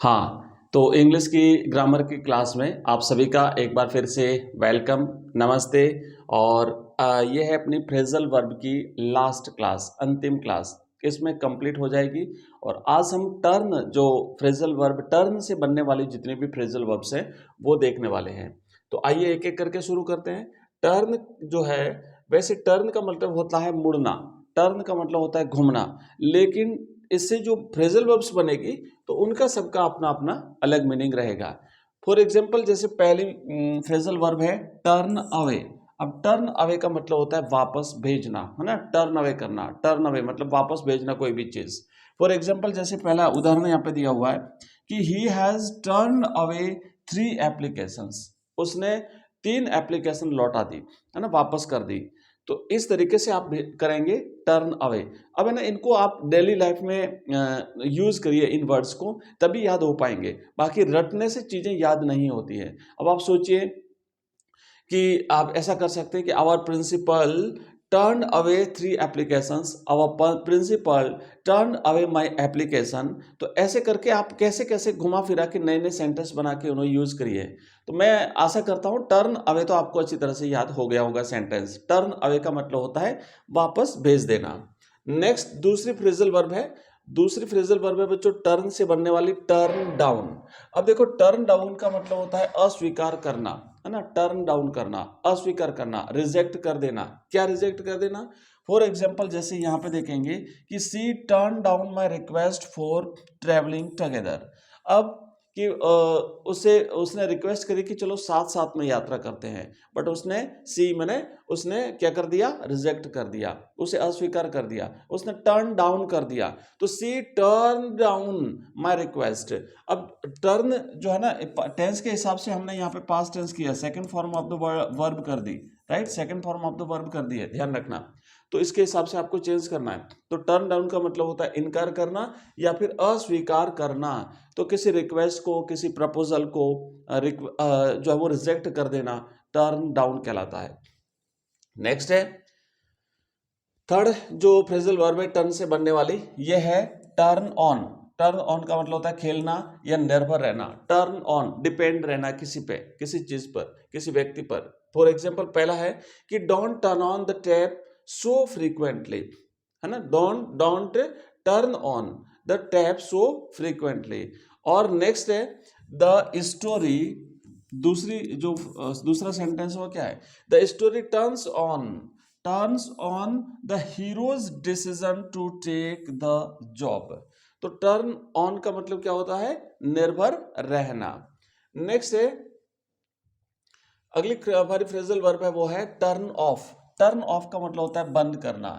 हाँ, तो इंग्लिश की ग्रामर की क्लास में आप सभी का एक बार फिर से वेलकम, नमस्ते। और ये है अपनी फ्रेजल वर्ब की लास्ट क्लास, अंतिम क्लास। इसमें कंप्लीट हो जाएगी। और आज हम टर्न, जो फ्रेजल वर्ब टर्न से बनने वाली जितनी भी फ्रेजल वर्ब्स हैं वो देखने वाले हैं। तो आइए एक एक करके शुरू करते हैं। टर्न जो है, वैसे टर्न का मतलब होता है मुड़ना, टर्न का मतलब होता है घूमना, लेकिन इससे जो फ्रेजल वर्ब्स बनेगी तो उनका सबका अपना अपना अलग मीनिंग रहेगा। फॉर एग्जाम्पल, जैसे पहली फ्रेजल वर्ब है टर्न अवे। अब टर्न अवे का मतलब होता है वापस भेजना, है ना। टर्न अवे करना, टर्न अवे मतलब वापस भेजना कोई भी चीज। फॉर एग्जाम्पल, जैसे पहला उदाहरण यहाँ पे दिया हुआ है कि he has turn away 3 applications. उसने 3 एप्लीकेशन लौटा दी, है ना, वापस कर दी। तो इस तरीके से आप करेंगे टर्न अवे। अब है ना, इनको आप डेली लाइफ में यूज करिए इन वर्ड्स को, तभी याद हो पाएंगे। बाकी रटने से चीजें याद नहीं होती है। अब आप सोचिए कि आप ऐसा कर सकते हैं कि our principal turn away 3 applications, our principal turn away my application. तो ऐसे करके आप कैसे कैसे घुमा फिरा के नए नए सेंटेंस बना के उन्हें यूज करिए। तो मैं आशा करता हूं टर्न अवे तो आपको अच्छी तरह से याद हो गया होगा। सेंटेंस टर्न अवे का मतलब होता है वापस भेज देना। नेक्स्ट दूसरी फ्रेजल वर्ब है, दूसरी फ्रेजल वर्ब है बच्चों टर्न से बनने वाली टर्न डाउन। अब देखो, टर्न डाउन का मतलब होता है अस्वीकार करना, है ना। टर्न डाउन करना, अस्वीकार करना, रिजेक्ट कर देना। क्या रिजेक्ट कर देना? फॉर एग्जाम्पल, जैसे यहाँ पे देखेंगे कि she turn down my request for travelling together. अब कि उसे उसने रिक्वेस्ट करी कि चलो साथ साथ में यात्रा करते हैं, बट उसने सी मैंने उसने क्या कर दिया? रिजेक्ट कर दिया, उसे अस्वीकार कर दिया, उसने टर्न डाउन कर दिया। तो सी टर्न डाउन माई रिक्वेस्ट। अब टर्न जो है ना, टेंस के हिसाब से हमने यहाँ पे पास्ट टेंस किया, second form of the verb कर दी, right, second form of the verb कर दी है, ध्यान रखना। तो इसके हिसाब से आपको चेंज करना है। तो टर्न डाउन का मतलब होता है इनकार करना या फिर अस्वीकार करना। तो किसी रिक्वेस्ट को, किसी प्रपोजल को जो है वो रिजेक्ट कर देना टर्न डाउन कहलाता है। नेक्स्ट है थर्ड जो फ्रेजल वर्ब है टर्न से बनने वाली, ये है टर्न ऑन। टर्न ऑन का मतलब होता है खेलना या निर्भर रहना। टर्न ऑन डिपेंड रहना किसी पे, किसी चीज पर, किसी व्यक्ति पर। फॉर एग्जाम्पल, पहला है कि don't turn on the tap so frequently, है ना। Don't turn on the tap so frequently. और नेक्स्ट है द स्टोरी। दूसरी जो दूसरा सेंटेंस वो क्या है? The story turns on the hero's decision to take the job. तो टर्न ऑन का मतलब क्या होता है? निर्भर रहना। नेक्स्ट है अगली हमारी फ्रेजल वर्ब है, वो है टर्न ऑफ। टर्न ऑफ का मतलब होता है बंद करना,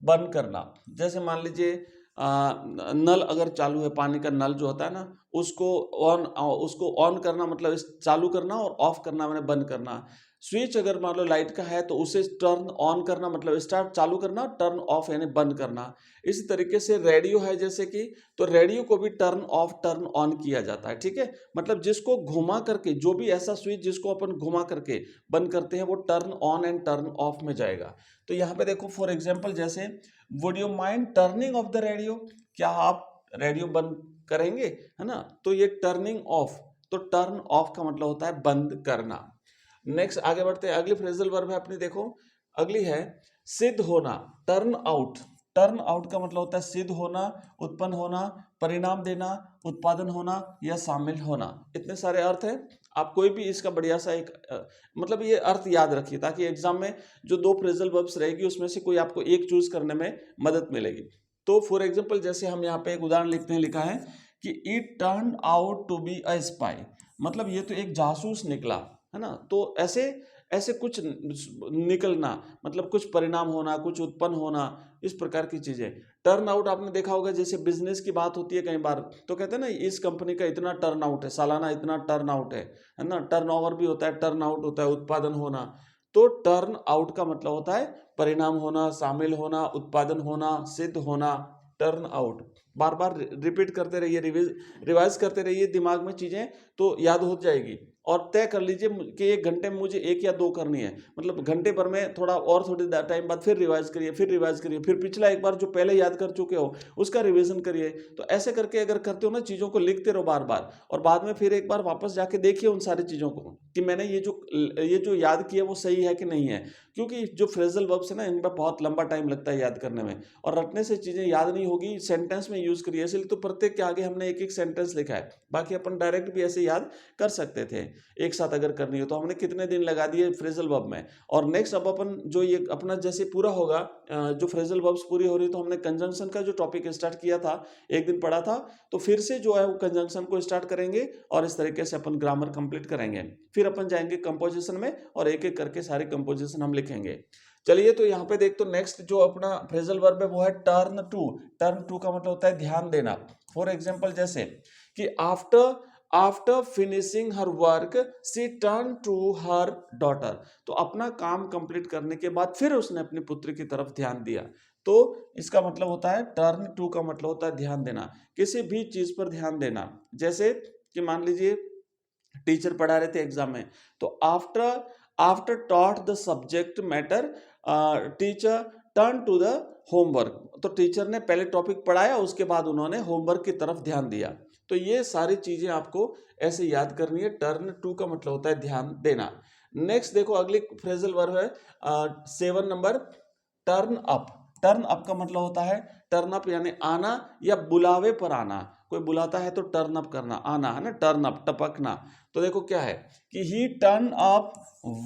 बंद करना। जैसे मान लीजिए नल अगर चालू है, पानी का नल जो होता है ना, उसको ऑन करना मतलब चालू करना, और ऑफ करना मैंने बंद करना। स्विच अगर मान लो लाइट का है तो उसे टर्न ऑन करना मतलब स्टार्ट चालू करना, टर्न ऑफ यानी बंद करना। इसी तरीके से रेडियो है जैसे कि, तो रेडियो को भी टर्न ऑफ टर्न ऑन किया जाता है, ठीक है। मतलब जिसको घुमा करके, जो भी ऐसा स्विच जिसको अपन घुमा करके बंद करते हैं वो turn on and turn off में जाएगा। तो यहाँ पे देखो फॉर एग्जाम्पल, जैसे would you mind turning of the radio, क्या आप रेडियो बंद करेंगे, है ना। तो ये टर्निंग ऑफ, तो टर्न ऑफ का मतलब होता है बंद करना। नेक्स्ट आगे बढ़ते हैं, अगली फ्रेजल वर्ब है अपनी, देखो अगली है सिद्ध होना। टर्न आउट, टर्न आउट का मतलब होता है सिद्ध होना, उत्पन्न होना, परिणाम देना, उत्पादन होना या शामिल होना। इतने सारे अर्थ हैं। आप कोई भी इसका बढ़िया सा एक मतलब ये अर्थ याद रखिए, ताकि एग्जाम में जो 2 फ्रेजल वर्ब्स रहेगी उसमें से कोई आपको एक चूज करने में मदद मिलेगी। तो फॉर एग्जाम्पल, जैसे हम यहाँ पे एक उदाहरण लिखते हैं, लिखा है कि it turn out to be a spy. मतलब ये तो एक जासूस निकला, है ना। तो ऐसे ऐसे कुछ निकलना मतलब कुछ परिणाम होना, कुछ उत्पन्न होना, इस प्रकार की चीजें। टर्न आउट आपने देखा होगा, जैसे बिजनेस की बात होती है कई बार, तो कहते हैं ना इस कंपनी का इतना टर्न आउट है, सालाना इतना टर्न आउट है ना। टर्न ओवर भी होता है, टर्न आउट होता है उत्पादन होना। तो टर्न आउट का मतलब होता है परिणाम होना, शामिल होना, उत्पादन होना, सिद्ध होना। टर्न आउट बार बार रिपीट करते रहिए, रिवाइज करते रहिए दिमाग में चीजें, तो याद हो जाएगी। और तय कर लीजिए कि 1 घंटे में मुझे 1 या 2 करनी है, मतलब घंटे भर में थोड़ा और थोड़ी टाइम बाद फिर रिवाइज करिए, फिर पिछला एक बार जो पहले याद कर चुके हो उसका रिवीजन करिए। तो ऐसे करके अगर करते हो ना, चीज़ों को लिखते रहो बार बार, और बाद में फिर एक बार वापस जाके देखिए उन सारी चीज़ों को कि मैंने ये जो याद किया वो सही है कि नहीं है। क्योंकि जो फ्रेजल वर्ब्स है ना, इनमें बहुत लंबा टाइम लगता है याद करने में, और रटने से चीज़ें याद नहीं होगी। सेंटेंस में यूज़ करिए, इसलिए तो प्रत्येक के आगे हमने एक एक सेंटेंस लिखा है। बाकी अपन डायरेक्ट भी ऐसे याद कर सकते थे एक साथ अगर करनी हो। तो हमने कितने दिन लगा दिए फ्रेजल वर्ब में। और नेक्स्ट अब अपन जो ये अपना जैसे पूरा होगा, जो फ्रेजल वर्ब्स पूरी हो रही, तो हमने कंजंक्शन का जो टॉपिक स्टार्ट किया था, एक दिन पढ़ा था, तो फिर से जो है वो कंजंक्शन को स्टार्ट करेंगे और इस तरीके से अपन ग्रामर कंप्लीट करेंगे। फिर अपन जाएंगे कंपोजिशन में और एक एक करके सारे कंपोजिशन हम लिखेंगे। चलिए, तो यहाँ पे देख, तो नेक्स्ट जो अपना फ्रेजल वर्ब है वो है टर्न टू। टर्न टू का मतलब होता है ध्यान देना। फॉर एग्जाम्पल जैसे कि after finishing her work she turn to her daughter. तो अपना काम कंप्लीट करने के बाद फिर उसने अपनी पुत्री की तरफ ध्यान दिया। तो इसका मतलब होता है टर्न टू का मतलब होता है ध्यान देना, किसी भी चीज पर ध्यान देना। जैसे कि मान लीजिए टीचर पढ़ा रहे थे एग्जाम में, तो after taught the subject matter teacher turn to the homework. तो टीचर ने पहले टॉपिक पढ़ाया, उसके बाद उन्होंने होमवर्क की तरफ ध्यान दिया। तो ये सारी चीजें आपको ऐसे याद करनी है। टर्न टू का मतलब होता है ध्यान देना। नेक्स्ट देखो, अगली फ्रेजल वर्ब है 7 number, turn up. Turn up का मतलब होता है टर्न अप यानी आना या बुलावे पर आना। कोई बुलाता है तो टर्न अप करना, आना है ना, टर्न अप, टपकना। तो देखो क्या है कि he turn up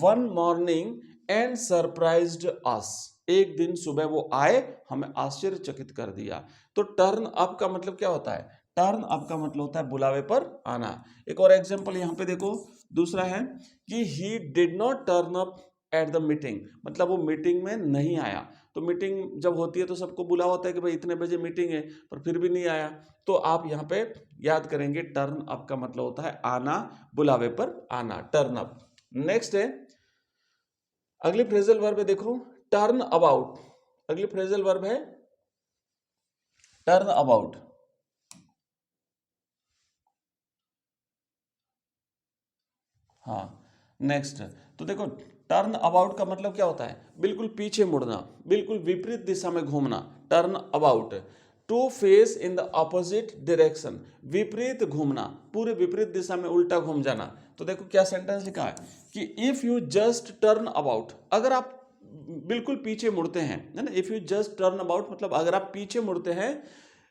one morning and surprised us. एक दिन सुबह वो आए, हमें आश्चर्यचकित कर दिया। तो टर्न अप का मतलब क्या होता है? टर्न अप का मतलब होता है बुलावे पर आना। एक और एग्जांपल यहाँ पे देखो, दूसरा है कि he did not turn up at the meeting, मतलब वो मीटिंग में नहीं आया। तो मीटिंग जब होती है तो सबको बुला होता है कि भाई इतने बजे मीटिंग है, पर फिर भी नहीं आया। तो आप यहाँ पे याद करेंगे टर्न अप का मतलब होता है आना, बुलावे पर आना, टर्न अप। नेक्स्ट है अगली फ्रेजल वर्ब है, देखो टर्न अबाउट। अगली फ्रेजल वर्ब है टर्न अबाउट। हाँ, नेक्स्ट तो देखो टर्न अबाउट का मतलब क्या होता है? बिल्कुल पीछे मुड़ना, बिल्कुल विपरीत दिशा में घूमना, turn about. To face in the opposite direction, विपरीत घूमना, पूरे विपरीत दिशा में उल्टा घूम जाना। तो देखो क्या सेंटेंस लिखा है कि if you just turn about, अगर आप बिल्कुल पीछे मुड़ते हैं, है ना, if you just turn about मतलब अगर आप पीछे मुड़ते हैं,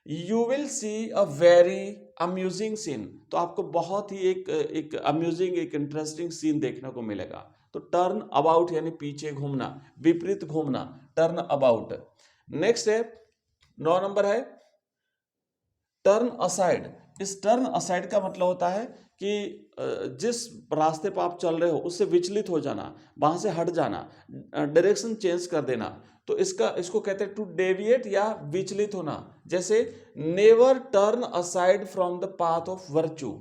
you will see a very amusing scene, तो आपको बहुत ही एक अम्यूजिंग, एक इंटरेस्टिंग सीन देखने को मिलेगा। तो टर्न अबाउट यानी पीछे घूमना, विपरीत घूमना, टर्न अबाउट। नेक्स्ट है 9 नंबर है टर्न असाइड। इस टर्न असाइड का मतलब होता है कि जिस रास्ते पर आप चल रहे हो उससे विचलित हो जाना, वहां से हट जाना, डायरेक्शन चेंज कर देना। तो इसको कहते हैं टू डेविएट या विचलित होना। जैसे never turn aside from the path of virtue,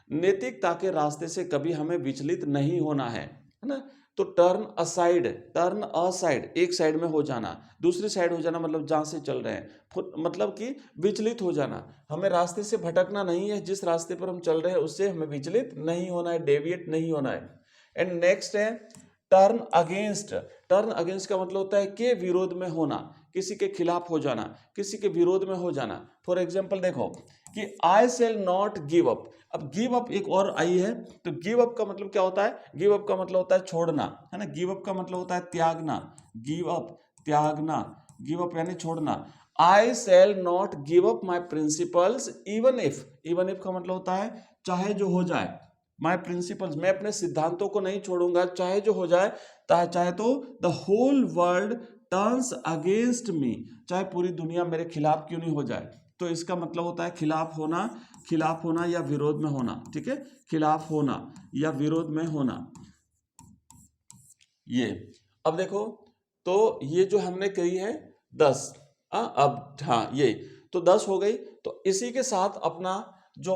नैतिकता के रास्ते से कभी हमें विचलित नहीं होना है ना। तो टर्न असाइड, टर्न असाइड एक साइड में हो जाना, दूसरी साइड हो जाना मतलब जहां से चल रहे हैं, मतलब कि विचलित हो जाना। हमें रास्ते से भटकना नहीं है, जिस रास्ते पर हम चल रहे हैं उससे हमें विचलित नहीं होना है, डेविएट नहीं होना है। एंड नेक्स्ट है टर्न अगेंस्ट। टर्न अगेंस्ट का मतलब होता है के विरोध में होना, किसी के खिलाफ हो जाना, किसी के विरोध में हो जाना। फॉर एग्जाम्पल देखो कि I shall not give up. अब गिव अप एक और आई है, तो गिव अप का मतलब क्या होता है? गिव अप का मतलब होता है छोड़ना, है ना। गिव अप का मतलब होता है त्यागना, गिव अप त्यागना, गिव अप यानी छोड़ना। I shall not give up my principles even if, even if का मतलब होता है चाहे जो हो जाए, माई प्रिंसिपल्स मैं अपने सिद्धांतों को नहीं छोड़ूंगा चाहे जो हो जाए, चाहे तो the whole world turns against me, चाहे पूरी दुनिया मेरे खिलाफ क्यों नहीं हो जाए। तो इसका मतलब होता है खिलाफ होना, खिलाफ होना या विरोध में होना, ठीक है, खिलाफ होना या विरोध में होना। ये अब देखो, तो ये जो हमने कही है 10, अब हाँ ये तो 10 हो गई। तो इसी के साथ अपना जो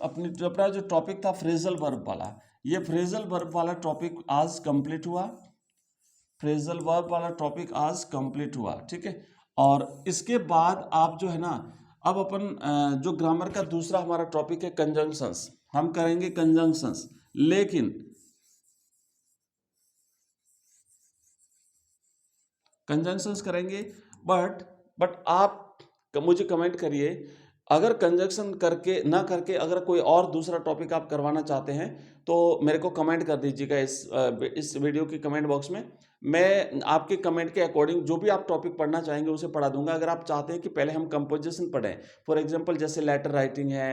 अपना जो टॉपिक था फ्रेजल वर्ब वाला, ये फ्रेजल वर्ब वाला टॉपिक आज कंप्लीट हुआ। फ्रेजल वर्ब वाला टॉपिक आज कंप्लीट हुआ, ठीक है। और इसके बाद आप जो है ना, अब अपन जो ग्रामर का दूसरा हमारा टॉपिक है कंजंक्शंस, हम करेंगे कंजंक्शंस। लेकिन कंजंक्शंस करेंगे, बट आप मुझे कमेंट करिए, अगर कंजंक्शन करके ना करके अगर कोई और दूसरा टॉपिक आप करवाना चाहते हैं तो मेरे को कमेंट कर दीजिएगा इस वीडियो की कमेंट बॉक्स में। मैं आपके कमेंट के अकॉर्डिंग जो भी आप टॉपिक पढ़ना चाहेंगे उसे पढ़ा दूंगा। अगर आप चाहते हैं कि पहले हम कंपोजिशन पढ़ें, फॉर एग्जांपल जैसे लेटर राइटिंग है,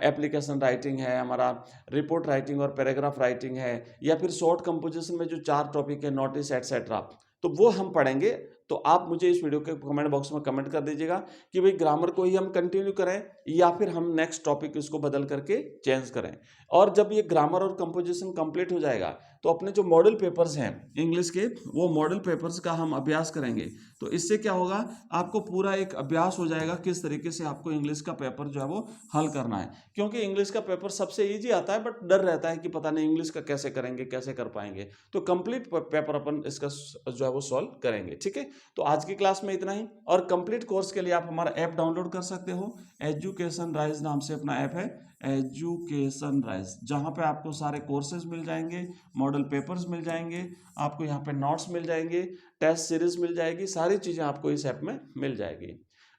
एप्लीकेशन राइटिंग है, हमारा रिपोर्ट राइटिंग और पैराग्राफ राइटिंग है, या फिर शॉर्ट कंपोजिशन में जो 4 टॉपिक है, नोटिस एटसेट्रा, तो वो हम पढ़ेंगे। तो आप मुझे इस वीडियो के कमेंट बॉक्स में कमेंट कर दीजिएगा कि भाई ग्रामर को ही हम कंटिन्यू करें या फिर हम नेक्स्ट टॉपिक इसको बदल करके चेंज करें। और जब ये ग्रामर और कंपोजिशन कंप्लीट हो जाएगा तो अपने जो मॉडल पेपर्स हैं इंग्लिश के, वो मॉडल पेपर्स का हम अभ्यास करेंगे। तो इससे क्या होगा, आपको पूरा एक अभ्यास हो जाएगा किस तरीके से आपको इंग्लिश का पेपर जो है वो हल करना है। क्योंकि इंग्लिश का पेपर सबसे ईजी आता है, बट डर रहता है कि पता नहीं इंग्लिश का कैसे करेंगे, कैसे कर पाएंगे। तो कंप्लीट पेपर अपन इसका जो है वो सॉल्व करेंगे। ठीक है, तो आज की क्लास में इतना ही। और कंप्लीट कोर्स के लिए आप हमारा ऐप डाउनलोड कर सकते हो। एजुकेशन राइज नाम से अपना ऐप है, एजुकेशन राइज, जहां पे आपको सारे कोर्सेज मिल जाएंगे, मॉडल पेपर्स मिल जाएंगे, आपको यहाँ पे नोट्स मिल जाएंगे, टेस्ट सीरीज मिल जाएगी, सारी चीजें आपको इस ऐप में मिल जाएगी।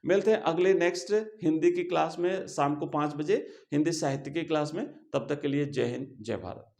मिलते हैं अगले नेक्स्ट हिंदी की क्लास में शाम को 5 बजे, हिंदी साहित्य की क्लास में। तब तक के लिए जय हिंद, जय भारत।